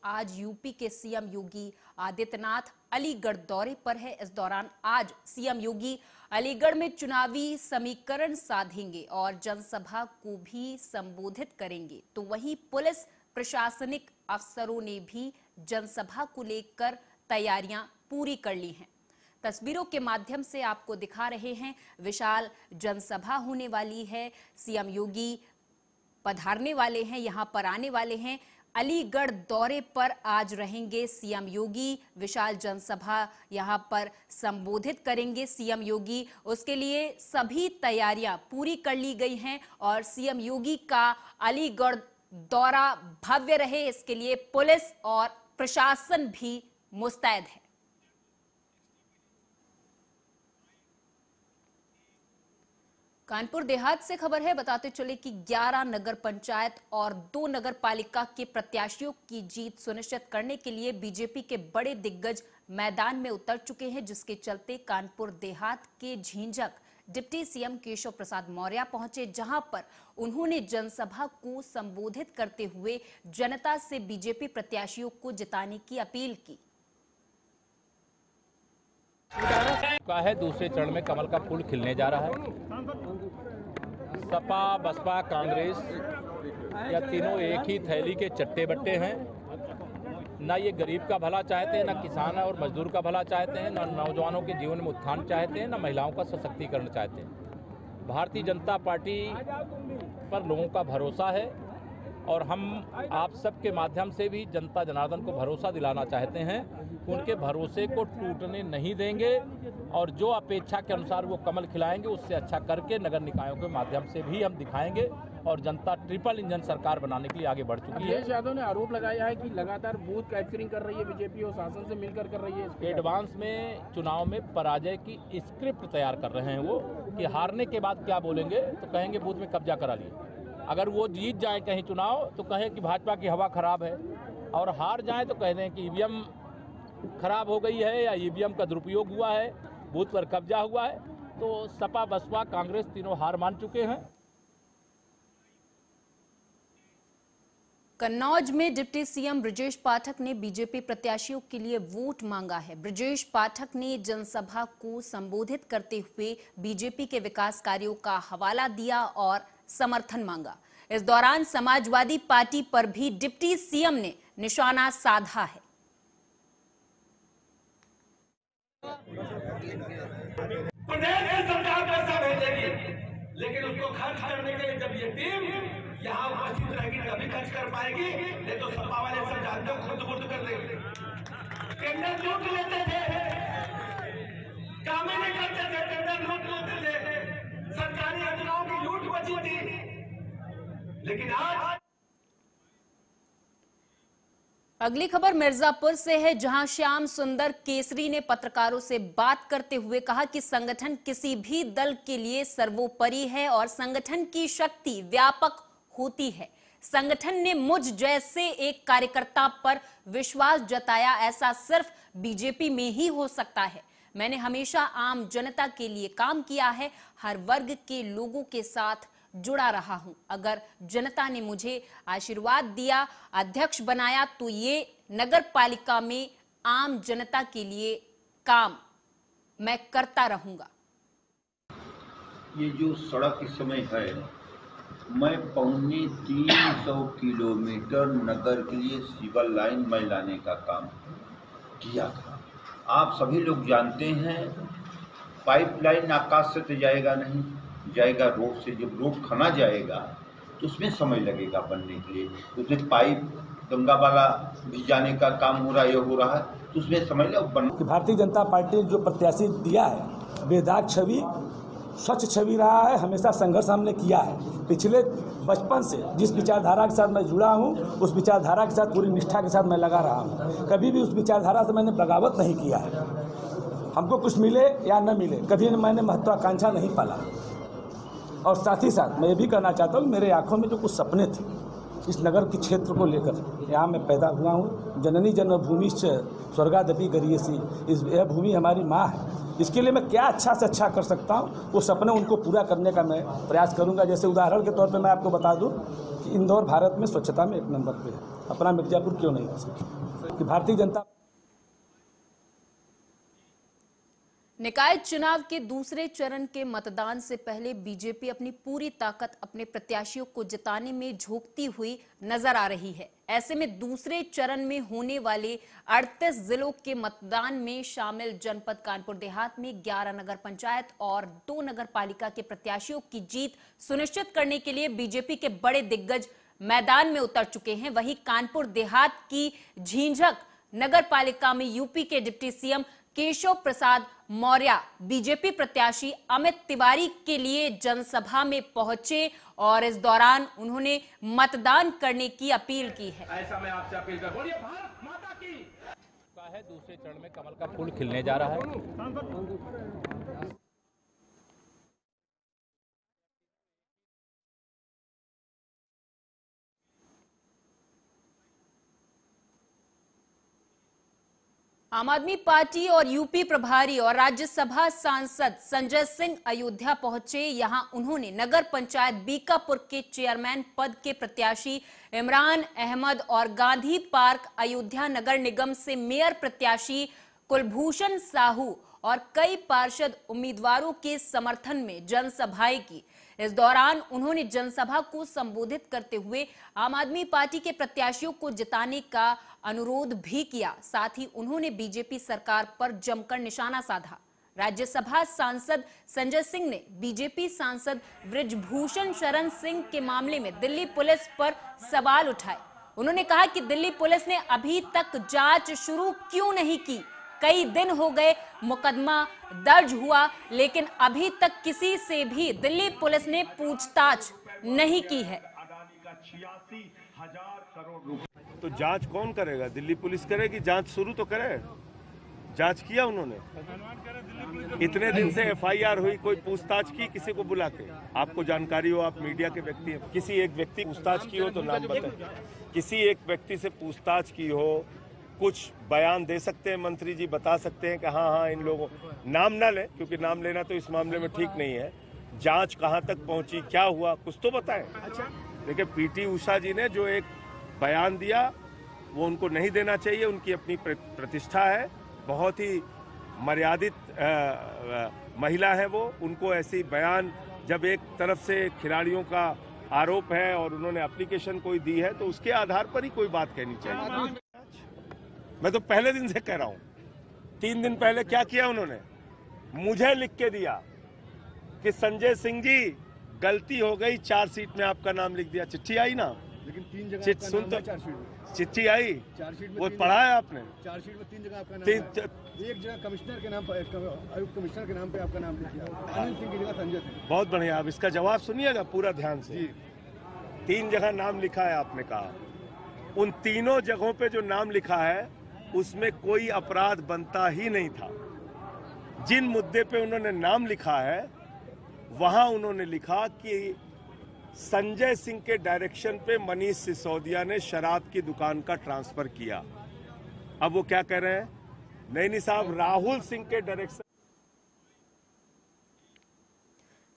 आज यूपी के सीएम योगी आदित्यनाथ अलीगढ़ दौरे पर है। इस दौरान आज सीएम योगी अलीगढ़ में चुनावी समीकरण साधेंगे और जनसभा को भी संबोधित करेंगे। तो वहीं पुलिस प्रशासनिक अफसरों ने भी जनसभा को लेकर तैयारियां पूरी कर ली हैं। तस्वीरों के माध्यम से आपको दिखा रहे हैं, विशाल जनसभा होने वाली है। सीएम योगी पधारने वाले हैं, यहां पर आने वाले हैं। अलीगढ़ दौरे पर आज रहेंगे सीएम योगी। विशाल जनसभा यहां पर संबोधित करेंगे सीएम योगी। उसके लिए सभी तैयारियां पूरी कर ली गई हैं और सीएम योगी का अलीगढ़ दौरा भव्य रहे, इसके लिए पुलिस और प्रशासन भी मुस्तैद है। कानपुर देहात से खबर है, बताते चले कि 11 नगर पंचायत और 2 नगर पालिका के प्रत्याशियों की जीत सुनिश्चित करने के लिए बीजेपी के बड़े दिग्गज मैदान में उतर चुके हैं, जिसके चलते कानपुर देहात के झींझक डिप्टी सीएम केशव प्रसाद मौर्य पहुंचे, जहां पर उन्होंने जनसभा को संबोधित करते हुए जनता से बीजेपी प्रत्याशियों को जिताने की अपील की। है दूसरे चरण में कमल का फूल खिलने जा रहा है। सपा, बसपा, कांग्रेस या तीनों एक ही थैली के चट्टे बट्टे हैं। ना ये गरीब का भला चाहते हैं, ना किसान और मजदूर का भला चाहते हैं, ना नौजवानों के जीवन में उत्थान चाहते हैं, ना महिलाओं का सशक्तिकरण चाहते हैं। भारतीय जनता पार्टी पर लोगों का भरोसा है और हम आप सबके माध्यम से भी जनता जनार्दन को भरोसा दिलाना चाहते हैं। उनके भरोसे को टूटने नहीं देंगे और जो अपेक्षा के अनुसार वो कमल खिलाएंगे उससे अच्छा करके नगर निकायों के माध्यम से भी हम दिखाएंगे और जनता ट्रिपल इंजन सरकार बनाने के लिए आगे बढ़ चुकी है। अखिलेश यादव ने आरोप लगाया है कि लगातार बूथ कैप्चरिंग कर रही है बीजेपी और शासन से मिलकर कर रही है। एडवांस में चुनाव में पराजय की स्क्रिप्ट तैयार कर रहे हैं वो, कि हारने के बाद क्या बोलेंगे, तो कहेंगे बूथ में कब्जा करा लिया। अगर वो जीत जाए कहीं चुनाव तो कहें कि भाजपा की हवा खराब है, और हार जाए तो कह दें कि ईवीएम खराब हो गई है या ईवीएम का दुरुपयोग हुआ है, बूथ पर कब्जा हुआ है। तो सपा, बसपा, कांग्रेस तीनों हार मान चुके हैं। कन्नौज में डिप्टी सीएम ब्रजेश पाठक ने बीजेपी प्रत्याशियों के लिए वोट मांगा है। ब्रजेश पाठक ने जनसभा को संबोधित करते हुए बीजेपी के विकास कार्यों का हवाला दिया और समर्थन मांगा। इस दौरान समाजवादी पार्टी पर भी डिप्टी सीएम ने निशाना साधा है। प्रदेश की सरकार पैसा भेजेगी, लेकिन उसको खर्च करने के लिए जब ये टीम यहाँ उपस्थित रहेगी तभी खर्च कर पाएगी, नहीं तो सपा वाले सब जानते हो खुद कर देंगे। टेंडर लूट लेते थे, काम ही नहीं करते थे, टेंडर लूट लेते थे, सरकारी योजनाओं की लूट बची थी। लेकिन आज अगली खबर मिर्जापुर से है, जहां श्याम सुंदर केसरी ने पत्रकारों से बात करते हुए कहा कि संगठन किसी भी दल के लिए सर्वोपरि है और संगठन की शक्ति व्यापक होती है। संगठन ने मुझ जैसे एक कार्यकर्ता पर विश्वास जताया, ऐसा सिर्फ बीजेपी में ही हो सकता है। मैंने हमेशा आम जनता के लिए काम किया है, हर वर्ग के लोगों के साथ जुड़ा रहा हूं। अगर जनता ने मुझे आशीर्वाद दिया, अध्यक्ष बनाया, तो ये नगर पालिका में आम जनता के लिए काम मैं करता रहूंगा। ये जो सड़क इस समय है, मैं 350 किलोमीटर नगर के लिए सिविल लाइन में लाने का काम किया था। आप सभी लोग जानते हैं, पाइपलाइन आकाश से तो जाएगा नहीं, जाएगा रोड से। जब रोड खना जाएगा तो उसमें समय लगेगा बनने के लिए। उसमें पाइप गंगा वाला भी जाने का काम हो रहा है, हो रहा है, तो उसमें समय लग। भारतीय जनता पार्टी ने जो प्रत्याशी दिया है, बेदाग छवि, स्वच्छ छवि रहा है, हमेशा संघर्ष हमने किया है। पिछले बचपन से जिस विचारधारा के साथ मैं जुड़ा हूँ, उस विचारधारा के साथ पूरी निष्ठा के साथ मैं लगा रहा हूँ। कभी भी उस विचारधारा से मैंने बगावत नहीं किया है। हमको कुछ मिले या न मिले, कभी मैंने महत्वाकांक्षा नहीं पाला। और साथ ही साथ मैं ये भी कहना चाहता हूँ, मेरे आंखों में जो कुछ सपने थे, इस नगर के क्षेत्र को लेकर यहाँ मैं पैदा हुआ हूँ। जननी जन्मभूमिश्च स्वर्गादपि गरीयसी, यह भूमि हमारी माँ है। इसके लिए मैं क्या अच्छा से अच्छा कर सकता हूँ, वो सपने उनको पूरा करने का मैं प्रयास करूँगा। जैसे उदाहरण के तौर पर मैं आपको बता दूँ कि इंदौर भारत में स्वच्छता में 1 नंबर पे है, अपना मिर्जापुर क्यों नहीं हो सकता। कि भारतीय जनता निकाय चुनाव के दूसरे चरण के मतदान से पहले बीजेपी अपनी पूरी ताकत अपने प्रत्याशियों को जिताने में झोंकती हुई नजर आ रही है। ऐसे में दूसरे चरण में होने वाले 38 जिलों के मतदान में शामिल जनपद कानपुर देहात में 11 नगर पंचायत और 2 नगर पालिका के प्रत्याशियों की जीत सुनिश्चित करने के लिए बीजेपी के बड़े दिग्गज मैदान में उतर चुके हैं। वहीं कानपुर देहात की झींझक नगर पालिका में यूपी के deputy CM Keshav Prasad Maurya BJP प्रत्याशी अमित तिवारी के लिए जनसभा में पहुंचे और इस दौरान उन्होंने मतदान करने की अपील की है। ऐसा मैं आपसे अपील कर बोलिए भारत माता की। दूसरे चरण में कमल का फूल खिलने जा रहा है। आम आदमी पार्टी और यूपी प्रभारी और राज्यसभा सांसद संजय सिंह अयोध्या पहुंचे। यहां उन्होंने नगर पंचायत बीकापुर के चेयरमैन पद के प्रत्याशी इमरान अहमद और गांधी पार्क अयोध्या नगर निगम से मेयर प्रत्याशी कुलभूषण साहू और कई पार्षद उम्मीदवारों के समर्थन में जनसभाएं की। इस दौरान उन्होंने जनसभा को संबोधित करते हुए आम आदमी पार्टी के प्रत्याशियों को जिताने का अनुरोध भी किया। साथ ही उन्होंने बीजेपी सरकार पर जमकर निशाना साधा। राज्यसभा सांसद संजय सिंह ने बीजेपी सांसद बृजभूषण शरण सिंह के मामले में दिल्ली पुलिस पर सवाल उठाए। उन्होंने कहा कि दिल्ली पुलिस ने अभी तक जांच शुरू क्यों नहीं की। कई दिन हो गए मुकदमा दर्ज हुआ, लेकिन अभी तक किसी से भी दिल्ली पुलिस ने पूछताछ नहीं की है। तो जांच कौन करेगा? दिल्ली पुलिस करेगी। जांच शुरू तो करे। जांच किया उन्होंने। इतने दिन से एफआईआर हुई, कोई पूछताछ की किसी को बुला के? आपको जानकारी हो, आप मीडिया के व्यक्ति हैं, किसी एक व्यक्ति पूछताछ की हो तो नाम बताएं। किसी एक व्यक्ति से पूछताछ की हो, कुछ बयान दे सकते हैं मंत्री जी, बता सकते हैं कि हाँ इन लोगों, नाम ना लें क्योंकि नाम लेना तो इस मामले में ठीक नहीं है। जांच कहां तक पहुंची, क्या हुआ, कुछ तो बताएं। अच्छा, देखिए पीटी उषा जी ने जो एक बयान दिया वो उनको नहीं देना चाहिए। उनकी अपनी प्रतिष्ठा है, बहुत ही मर्यादित महिला है वो। उनको ऐसी बयान, जब एक तरफ से खिलाड़ियों का आरोप है और उन्होंने एप्लीकेशन कोई दी है तो उसके आधार पर ही कोई बात कहनी चाहिए। मैं तो पहले दिन से कह रहा हूं। 3 दिन पहले क्या किया उन्होंने? मुझे लिख के दिया कि संजय सिंह जी गलती हो गई, चार्जशीट में आपका नाम लिख दिया। चिट्ठी आई ना, लेकिन 3 जगह सुन तो चिट्ठी आई, वो पढ़ा है आपने? चार्जशीट में 3 जगह आपका नाम है। एक जगह कमिश्नर के नाम पर, आयुक्त कमिश्नर के नाम पे आपका नाम लिखा है, अनिल सिंह की जगह संजय सिंह। बहुत बढ़िया, आप इसका जवाब सुनिएगा पूरा ध्यान से। 3 जगह नाम लिखा है आपने कहा। उन तीनों जगहों पे जो नाम लिखा है उसमें कोई अपराध बनता ही नहीं था। जिन मुद्दे पे उन्होंने नाम लिखा है वहां उन्होंने लिखा कि संजय सिंह के डायरेक्शन पे मनीष सिसोदिया ने शराब की दुकान का ट्रांसफर किया। अब वो क्या कह रहे हैं? नहीं साहब, राहुल सिंह के डायरेक्शन।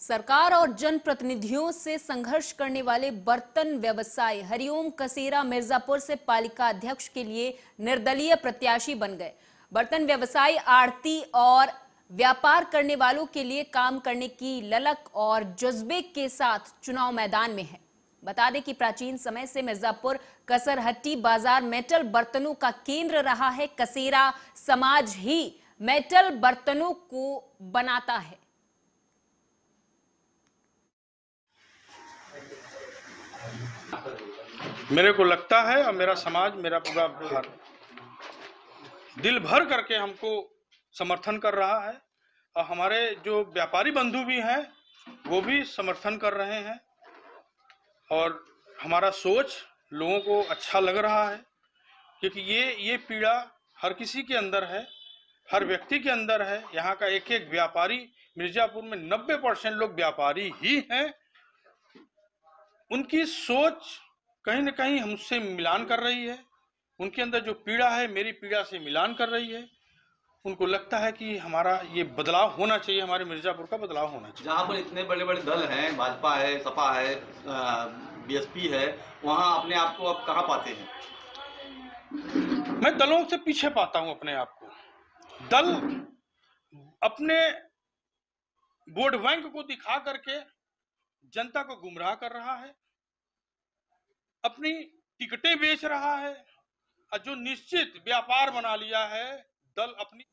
सरकार और जनप्रतिनिधियों से संघर्ष करने वाले बर्तन व्यवसायी हरिओम कसेरा मिर्जापुर से पालिका अध्यक्ष के लिए निर्दलीय प्रत्याशी बन गए। बर्तन व्यवसायी आड़ती और व्यापार करने वालों के लिए काम करने की ललक और जज्बे के साथ चुनाव मैदान में है। बता दें कि प्राचीन समय से मिर्जापुर कसरहट्टी बाजार मेटल बर्तनों का केंद्र रहा है। कसेरा समाज ही मेटल बर्तनों को बनाता है। मेरे को लगता है और मेरा समाज, मेरा पूरा बिहार दिल भर करके हमको समर्थन कर रहा है और हमारे जो व्यापारी बंधु भी हैं वो भी समर्थन कर रहे हैं और हमारा सोच लोगों को अच्छा लग रहा है, क्योंकि ये पीड़ा हर किसी के अंदर है, हर व्यक्ति के अंदर है। यहाँ का एक एक व्यापारी, मिर्जापुर में 90% लोग व्यापारी ही हैं। उनकी सोच कहीं न कहीं हमसे मिलान कर रही है। उनके अंदर जो पीड़ा है मेरी पीड़ा से मिलान कर रही है। उनको लगता है कि हमारा ये बदलाव होना चाहिए, हमारे मिर्जापुर का बदलाव होना चाहिए। जहाँ पर इतने बड़े बड़े दल हैं, भाजपा है, सपा है, बीएसपी है, वहाँ अपने आप को अब कहाँ पाते हैं? मैं दलों से पीछे पाता हूं अपने आप को। दल अपने वोट बैंक को दिखा करके जनता को गुमराह कर रहा है, अपनी टिकटें बेच रहा है और जो निश्चित व्यापार बना लिया है दल अपनी।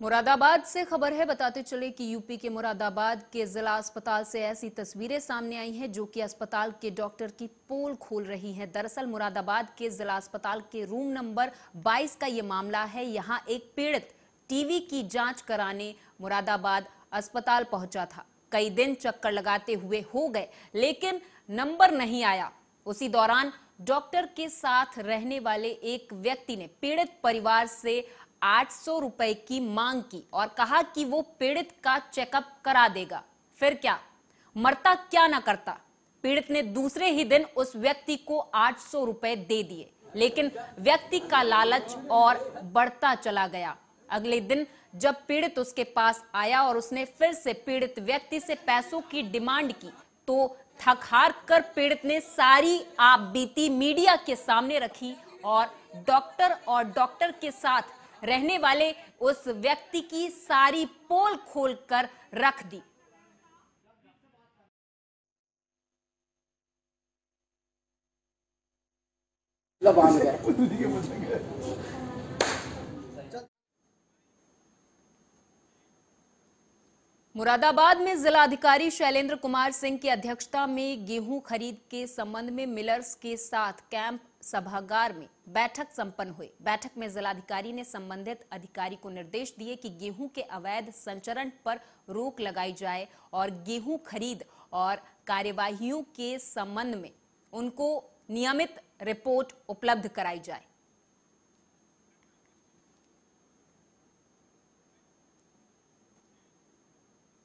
मुरादाबाद से खबर है, बताते चले कि यूपी के मुरादाबाद के जिला अस्पताल से ऐसी तस्वीरें सामने आई हैं जो कि अस्पताल के डॉक्टर की पोल खोल रही हैं। दरअसल मुरादाबाद के जिला अस्पताल के रूम नंबर 22 का ये मामला है। यहां एक पीड़ित टीवी की जांच कराने मुरादाबाद अस्पताल पहुंचा था। कई दिन चक्कर लगाते हुए हो गए लेकिन नंबर नहीं आया। उसी दौरान डॉक्टर के साथ रहने वाले एक व्यक्ति ने पीड़ित परिवार से 800 रुपए की मांग की और कहा कि वो पीड़ित का चेकअप करा देगा। फिर क्या, मरता क्या ना करता। पीड़ित ने दूसरे ही दिन उस व्यक्ति को 800 रुपए दे दिए, लेकिन व्यक्ति का लालच और बढ़ता चला गया। अगले दिन जब पीड़ित उसके पास आया और उसने फिर से पीड़ित व्यक्ति से पैसों की डिमांड की तो थक हार कर पीड़ित ने सारी आपबीती मीडिया के सामने रखी और डॉक्टर के साथ रहने वाले उस व्यक्ति की सारी पोल खोलकर रख दी। मुरादाबाद में जिलाधिकारी शैलेंद्र कुमार सिंह की अध्यक्षता में गेहूं खरीद के संबंध में मिलर्स के साथ कैंप सभागार में बैठक संपन्न हुई। बैठक में जिलाधिकारी ने संबंधित अधिकारी को निर्देश दिए कि गेहूं के अवैध संचरण पर रोक लगाई जाए और गेहूं खरीद और कार्यवाहियों के संबंध में उनको नियमित रिपोर्ट उपलब्ध कराई जाए।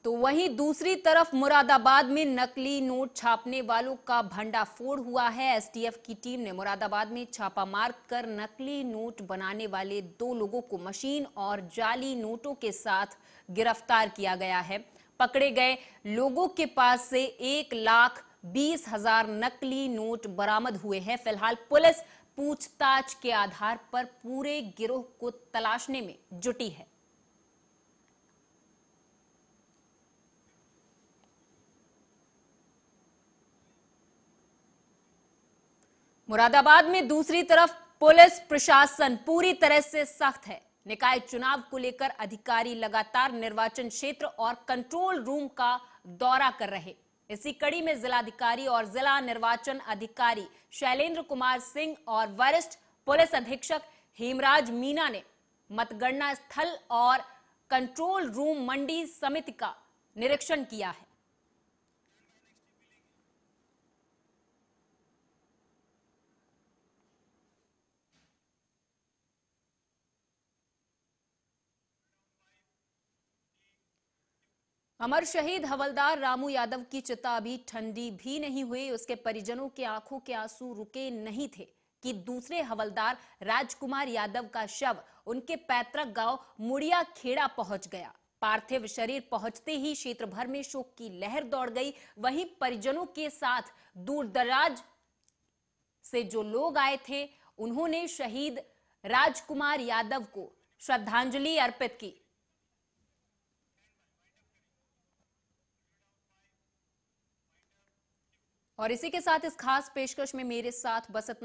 तो वहीं दूसरी तरफ मुरादाबाद में नकली नोट छापने वालों का भंडाफोड़ हुआ है। एसटीएफ की टीम ने मुरादाबाद में छापा मार कर नकली नोट बनाने वाले 2 लोगों को मशीन और जाली नोटों के साथ गिरफ्तार किया गया है। पकड़े गए लोगों के पास से 1,20,000 नकली नोट बरामद हुए हैं। फिलहाल पुलिस पूछताछ के आधार पर पूरे गिरोह को तलाशने में जुटी है। मुरादाबाद में दूसरी तरफ पुलिस प्रशासन पूरी तरह से सख्त है। निकाय चुनाव को लेकर अधिकारी लगातार निर्वाचन क्षेत्र और कंट्रोल रूम का दौरा कर रहे। इसी कड़ी में जिलाधिकारी और जिला निर्वाचन अधिकारी शैलेंद्र कुमार सिंह और वरिष्ठ पुलिस अधीक्षक हेमराज मीना ने मतगणना स्थल और कंट्रोल रूम मंडी समिति का निरीक्षण किया है। अमर शहीद हवलदार रामू यादव की चिता अभी ठंडी भी नहीं हुई। उसके परिजनों के आंखों के आंसू रुके नहीं थे कि दूसरे हवलदार राजकुमार यादव का शव उनके पैतृक गांव मुड़िया खेड़ा पहुंच गया। पार्थिव शरीर पहुंचते ही क्षेत्र भर में शोक की लहर दौड़ गई। वहीं परिजनों के साथ दूर दराज से जो लोग आए थे उन्होंने शहीद राजकुमार यादव को श्रद्धांजलि अर्पित की। और इसी के साथ इस खास पेशकश में मेरे साथ बस इतना।